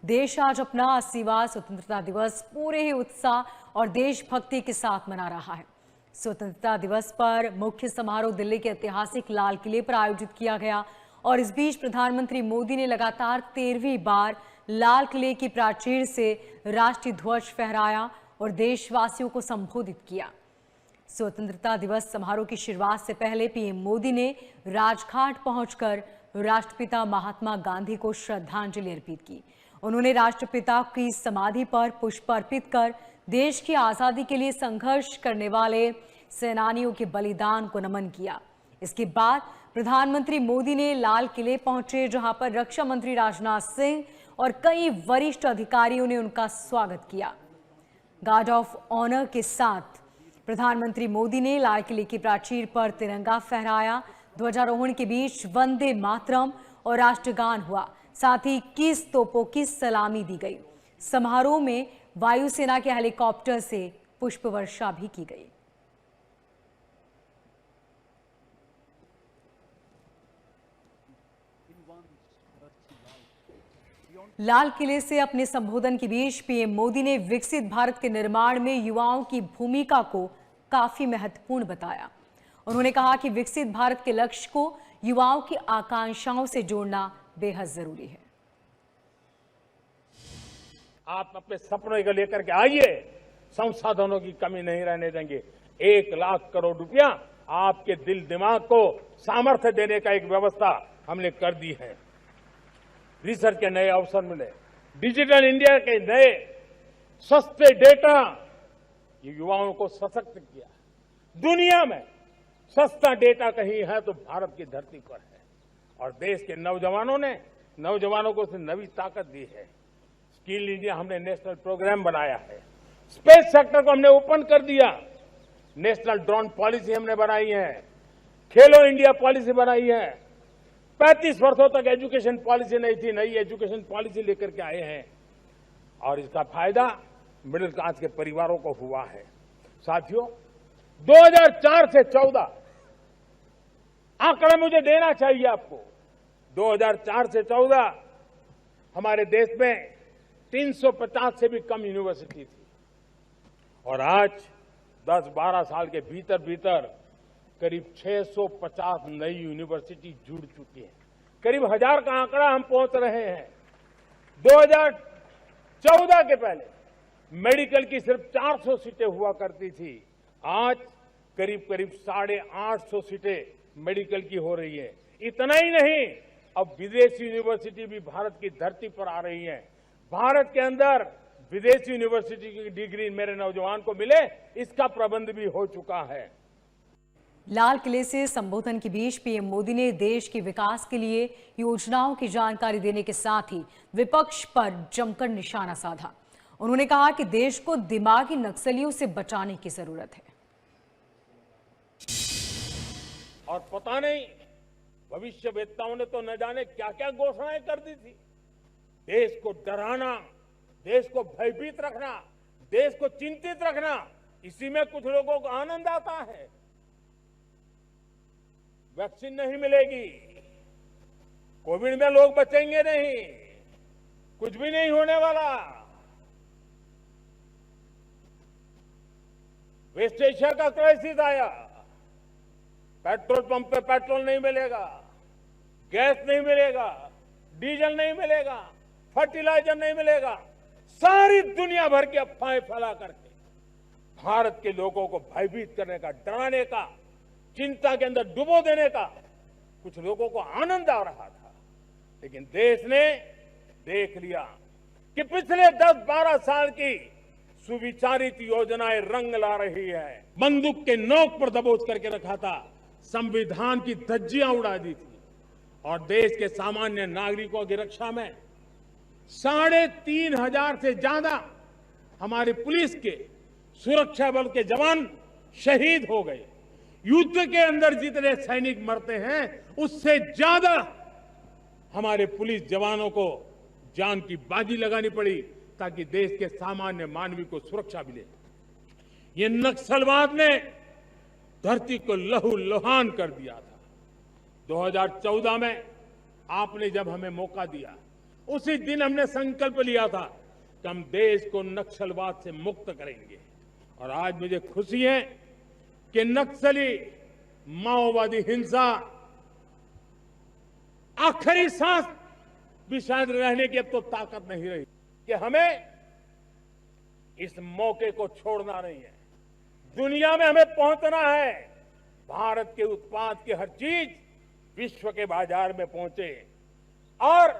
देश आज अपना 80वां स्वतंत्रता दिवस पूरे ही उत्साह और देशभक्ति के साथ मना रहा है। स्वतंत्रता दिवस पर मुख्य समारोह दिल्ली के ऐतिहासिक लाल किले पर आयोजित किया गया और इस बीच प्रधानमंत्री मोदी ने लगातार 13वीं बार लाल किले की प्राचीर से राष्ट्रीय ध्वज फहराया और देशवासियों को संबोधित किया। स्वतंत्रता दिवस समारोह की शुरुआत से पहले पीएम मोदी ने राजघाट पहुंचकर राष्ट्रपिता महात्मा गांधी को श्रद्धांजलि अर्पित की। उन्होंने राष्ट्रपिता की समाधि पर पुष्प अर्पित कर देश की आजादी के लिए संघर्ष करने वाले सेनानियों के बलिदान को नमन किया। इसके बाद प्रधानमंत्री मोदी ने लाल किले पहुंचे, जहां पर रक्षा मंत्री राजनाथ सिंह और कई वरिष्ठ अधिकारियों ने उनका स्वागत किया। गार्ड ऑफ ऑनर के साथ प्रधानमंत्री मोदी ने लाल किले की प्राचीर पर तिरंगा फहराया। ध्वजारोहण के बीच वंदे मातरम और राष्ट्रगान हुआ। साथ ही 21 तोपों की सलामी दी गई। समारोह में वायुसेना के हेलीकॉप्टर से पुष्प वर्षा भी की गई। लाल किले से अपने संबोधन के बीच पीएम मोदी ने विकसित भारत के निर्माण में युवाओं की भूमिका को काफी महत्वपूर्ण बताया। उन्होंने कहा कि विकसित भारत के लक्ष्य को युवाओं की आकांक्षाओं से जोड़ना बेहद जरूरी है। आप अपने सपनों को लेकर के आइए, संसाधनों की कमी नहीं रहने देंगे। 1 लाख करोड़ रुपया आपके दिल दिमाग को सामर्थ्य देने का एक व्यवस्था हमने कर दी है। रिसर्च के नए अवसर मिले, डिजिटल इंडिया के नए सस्ते डेटा, ये युवाओं को सशक्त किया। दुनिया में सस्ता डेटा कहीं है तो भारत की धरती पर है और देश के नौजवानों को नई ताकत दी है। स्किल इंडिया हमने नेशनल प्रोग्राम बनाया है। स्पेस सेक्टर को हमने ओपन कर दिया। नेशनल ड्रोन पॉलिसी हमने बनाई है। खेलो इंडिया पॉलिसी बनाई है। 35 वर्षों तक एजुकेशन पॉलिसी नहीं थी, नई एजुकेशन पॉलिसी लेकर के आए हैं और इसका फायदा मिडिल क्लास के परिवारों को हुआ है। साथियों, 2004 से 14 आंकड़ा मुझे देना चाहिए आपको। 2004 से 14 हमारे देश में 350 से भी कम यूनिवर्सिटी थी और आज 10-12 साल के भीतर करीब 650 नई यूनिवर्सिटी जुड़ चुकी है। करीब 1000 का आंकड़ा हम पहुंच रहे हैं। 2014 के पहले मेडिकल की सिर्फ 400 सीटें हुआ करती थी। आज करीब 850 सीटें मेडिकल की हो रही है। इतना ही नहीं, अब विदेशी यूनिवर्सिटी भी भारत की धरती पर आ रही है। भारत के अंदर विदेशी यूनिवर्सिटी की डिग्री मेरे नौजवान को मिले, इसका प्रबंध भी हो चुका है। लाल किले से संबोधन के बीच पीएम मोदी ने देश के विकास के लिए योजनाओं की जानकारी देने के साथ ही विपक्ष पर जमकर निशाना साधा। उन्होंने कहा कि देश को दिमागी नक्सलियों से बचाने की जरूरत है। और पता नहीं भविष्यवेत्ताओं ने तो न जाने क्या क्या घोषणाएं कर दी थी। देश को डराना, देश को भयभीत रखना, देश को चिंतित रखना, इसी में कुछ लोगों को आनंद आता है। वैक्सीन नहीं मिलेगी, कोविड में लोग बचेंगे नहीं, कुछ भी नहीं होने वाला। वेस्ट एशिया का क्राइसिस आया, पेट्रोल पंप पे पेट्रोल नहीं मिलेगा, गैस नहीं मिलेगा, डीजल नहीं मिलेगा, फर्टिलाइजर नहीं मिलेगा। सारी दुनिया भर की अफवाहें फैला करके भारत के लोगों को भयभीत करने का, डराने का, चिंता के अंदर डुबो देने का कुछ लोगों को आनंद आ रहा था। लेकिन देश ने देख लिया कि पिछले 10-12 साल की सुविचारित योजनाएं रंग ला रही है। बंदूक के नोक पर दबोच करके रखा था, संविधान की धज्जियां उड़ा दी थी और देश के सामान्य नागरिकों की रक्षा में 3500 से ज्यादा हमारी पुलिस के, सुरक्षा बल के जवान शहीद हो गए। युद्ध के अंदर जितने सैनिक मरते हैं, उससे ज्यादा हमारे पुलिस जवानों को जान की बाजी लगानी पड़ी ताकि देश के सामान्य मानवी को सुरक्षा मिले। ये नक्सलवाद ने धरती को लहूलुहान कर दिया था। 2014 में आपने जब हमें मौका दिया, उसी दिन हमने संकल्प लिया था कि हम देश को नक्सलवाद से मुक्त करेंगे। और आज मुझे खुशी है कि नक्सली माओवादी हिंसा आखिरी सांस भी शायद रहने की अब तो ताकत नहीं रही कि हमें इस मौके को छोड़ना नहीं है। दुनिया में हमें पहुंचना है। भारत के उत्पाद की हर चीज विश्व के बाजार में पहुंचे और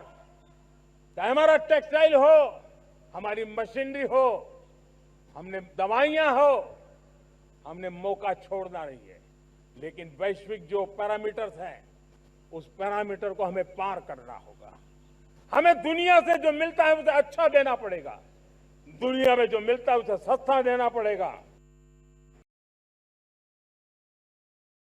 चाहे हमारा टेक्सटाइल हो, हमारी मशीनरी हो, हमने दवाइयां हो, हमने मौका छोड़ना नहीं है। लेकिन वैश्विक जो पैरामीटर्स हैं, उस पैरामीटर को हमें पार करना होगा। हमें दुनिया से जो मिलता है उसे अच्छा देना पड़ेगा, दुनिया में जो मिलता है उसे सस्ता देना पड़ेगा।